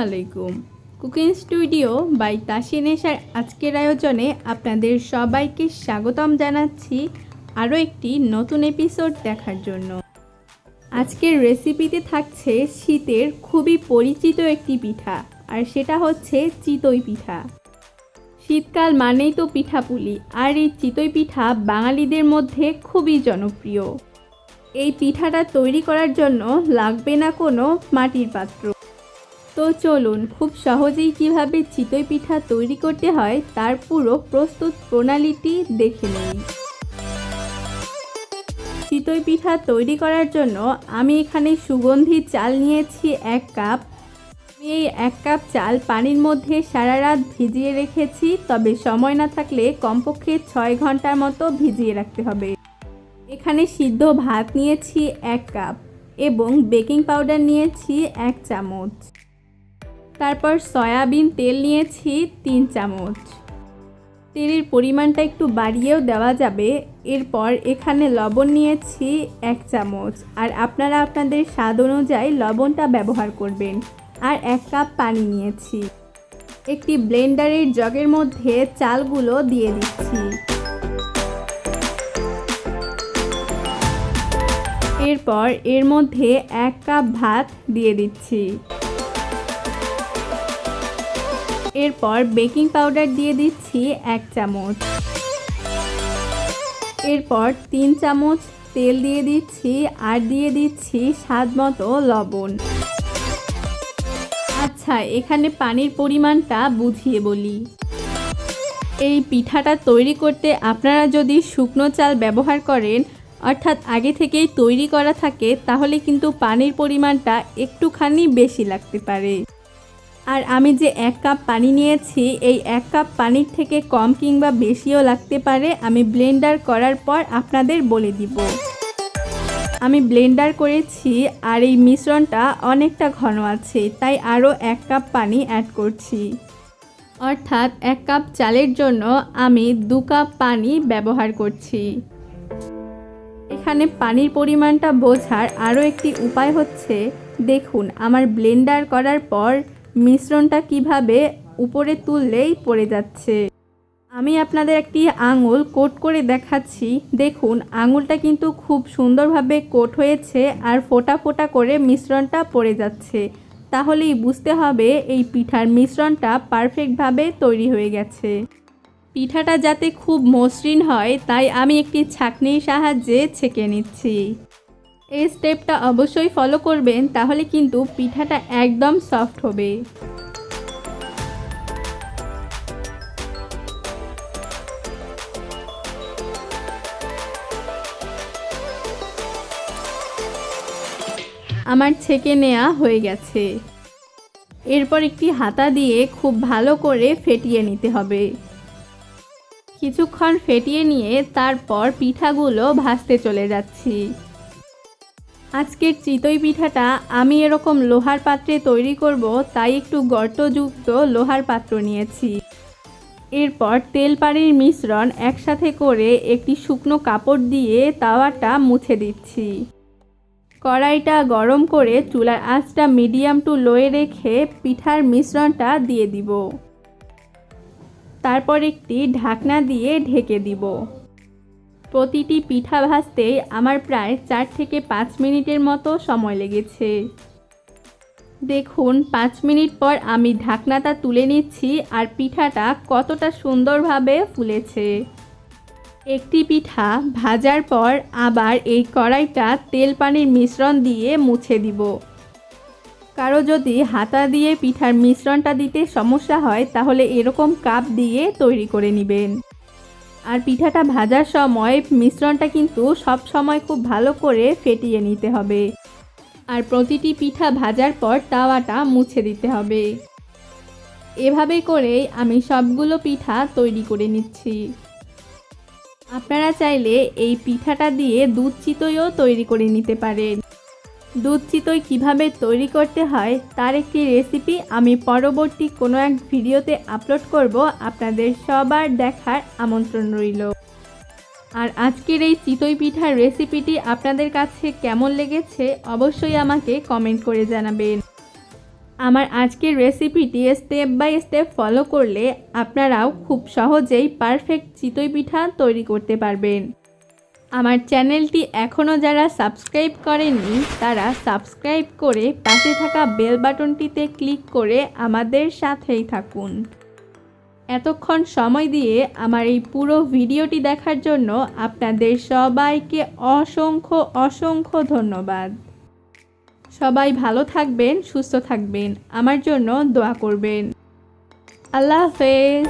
আলাইকুম। Cooking studio by তাসিনেশার আজকের আয়োজনে আপনাদের সবাইকে স্বাগতম জানাচ্ছি আরও একটি নতুন এপিসোড দেখার জন্য। আজকের রেসিপিতে থাকছে শীতের খুবই পরিচিত একটি পিঠা, আর সেটা হচ্ছে চিতই পিঠা। শীতকাল মানেই তো পিঠাপুলি, আর এই চিতই পিঠা বাঙালিদের মধ্যে খুবই জনপ্রিয়। এই পিঠাটা তৈরি করার জন্য লাগবে না কোনো মাটির পাত্র। তো চলুন খুব সহজেই কিভাবে চিতই পিঠা তৈরি করতে হয় তার পুরো প্রস্তুত প্রণালীটি দেখে নিই। চিতই পিঠা তৈরি করার জন্য আমি এখানে সুগন্ধি চাল নিয়েছি 1 কাপ। আমি এই 1 কাপ চাল পানির মধ্যে সারা রাত ভিজিয়ে রেখেছি, তবে সময় না থাকলে কমপক্ষে 6 ঘন্টার মতো ভিজিয়ে রাখতে হবে। এখানে সিদ্ধ ভাত নিয়েছি 1 কাপ এবং বেকিং পাউডার নিয়েছি 1 চামচ। তারপর সয়াবিন তেল নিয়েছি 3 চামচ। তেলের পরিমাণটা একটু বাড়িয়েও দেওয়া যাবে। এরপর এখানে লবণ নিয়েছি 1 চামচ, আর আপনারা আপনাদের স্বাদ অনুযায়ী লবণটা ব্যবহার করবেন। আর 1 কাপ পানি নিয়েছি। একটি ব্লেন্ডারের জগের মধ্যে চালগুলো দিয়ে দিচ্ছি। এরপর এর মধ্যে 1 কাপ ভাত দিয়ে দিচ্ছি। এরপর বেকিং পাউডার দিয়ে দিচ্ছি 1 চামচ। এরপর 3 চামচ তেল দিয়ে দিচ্ছি, আর দিয়ে দিচ্ছি স্বাদ মতো লবণ। আচ্ছা, এখানে পানির পরিমাণটা বুঝিয়ে বলি। এই পিঠাটা তৈরি করতে আপনারা যদি শুকনো চাল ব্যবহার করেন, অর্থাৎ আগে থেকেই তৈরি করা থাকে, তাহলে কিন্তু পানির পরিমাণটা একটুখানি বেশি লাগতে পারে। আর আমি যে 1 কাপ পানি নিয়েছি, এই 1 কাপ পানির থেকে কম কিংবা বেশিও লাগতে পারে। আমি ব্লেন্ডার করার পর আপনাদের বলে দিব। আমি ব্লেন্ডার করেছি, আর এই মিশ্রণটা অনেকটা ঘন আছে, তাই আরও 1 কাপ পানি অ্যাড করছি। অর্থাৎ 1 কাপ চালের জন্য আমি 2 কাপ পানি ব্যবহার করছি। এখানে পানির পরিমাণটা বোঝার আরও একটি উপায় হচ্ছে, দেখুন আমার ব্লেন্ডার করার পর মিশ্রণটা কিভাবে উপরে তুললেই পড়ে যাচ্ছে। আমি আপনাদের একটি আঙুল কোট করে দেখাচ্ছি। দেখুন আঙুলটা কিন্তু খুব সুন্দরভাবে কোট হয়েছে, আর ফোঁটা ফোঁটা করে মিশ্রণটা পড়ে যাচ্ছে। তাহলেই বুঝতে হবে এই পিঠার মিশ্রণটা পারফেক্টভাবে তৈরি হয়ে গেছে। পিঠাটা যাতে খুব মসৃণ হয়, তাই আমি একটি ছাঁকনির সাহায্যে ছেঁকে নিচ্ছি। এই স্টেপটা অবশ্যই ফলো করবেন, তাহলে কিন্তু পিঠাটা একদম সফট হবে। আমার ছেঁকে নেওয়া হয়ে গেছে। এরপর একটি হাতা দিয়ে খুব ভালো করে ফেটিয়ে নিতে হবে। কিছুক্ষণ ফেটিয়ে নিয়ে তারপর পিঠাগুলো ভাজতে চলে যাচ্ছি। আজকের চিতই পিঠাটা আমি এরকম লোহার পাত্রে তৈরি করব, তাই একটু গর্তযুক্ত লোহার পাত্র নিয়েছি। এরপর তেল পানির মিশ্রণ একসাথে করে একটি শুকনো কাপড় দিয়ে তাওয়াটা মুছে দিচ্ছি। কড়াইটা গরম করে চুলার আঁচটা মিডিয়াম টু লোয়ে রেখে পিঠার মিশ্রণটা দিয়ে দিব। তারপর একটি ঢাকনা দিয়ে ঢেকে দিব। প্রতিটি পিঠা ভাজতেই আমার প্রায় 4 থেকে 5 মিনিটের মতো সময় লেগেছে। দেখুন 5 মিনিট পর আমি ঢাকনাটা তুলে নিচ্ছি, আর পিঠাটা কতটা সুন্দরভাবে ফুলেছে। একটি পিঠা ভাজার পর আবার এই কড়াইটা তেল পানির মিশ্রণ দিয়ে মুছে দিব। কারো যদি হাতা দিয়ে পিঠার মিশ্রণটা দিতে সমস্যা হয়, তাহলে এরকম কাপ দিয়ে তৈরি করে নেবেন। আর পিঠাটা ভাজার সময় মিশ্রণটা কিন্তু সব সময় খুব ভালো করে ফেটিয়ে নিতে হবে। আর প্রতিটি পিঠা ভাজার পর তাওয়াটা মুছে দিতে হবে। এভাবে করেই আমি সবগুলো পিঠা তৈরি করে নিচ্ছি। আপনারা চাইলে এই পিঠাটা দিয়ে দুধ চিতইও তৈরি করে নিতে পারেন। দুধ চিতই কীভাবে তৈরি করতে হয় তার একটি রেসিপি আমি পরবর্তী কোনো এক ভিডিওতে আপলোড করব, আপনাদের সবার দেখার আমন্ত্রণ রইল। আর আজকের এই চিতই পিঠার রেসিপিটি আপনাদের কাছে কেমন লেগেছে অবশ্যই আমাকে কমেন্ট করে জানাবেন। আমার আজকের রেসিপিটি স্টেপ বাই স্টেপ ফলো করলে আপনারাও খুব সহজেই পারফেক্ট চিতই পিঠা তৈরি করতে পারবেন। আমার চ্যানেলটি এখনও যারা সাবস্ক্রাইব করেননি তারা সাবস্ক্রাইব করে পাশে থাকা বেল বাটনটিতে ক্লিক করে আমাদের সাথেই থাকুন। এতক্ষণ সময় দিয়ে আমার এই পুরো ভিডিওটি দেখার জন্য আপনাদের সবাইকে অসংখ্য অসংখ্য ধন্যবাদ। সবাই ভালো থাকবেন, সুস্থ থাকবেন, আমার জন্য দোয়া করবেন। আল্লাহ হাফেজ।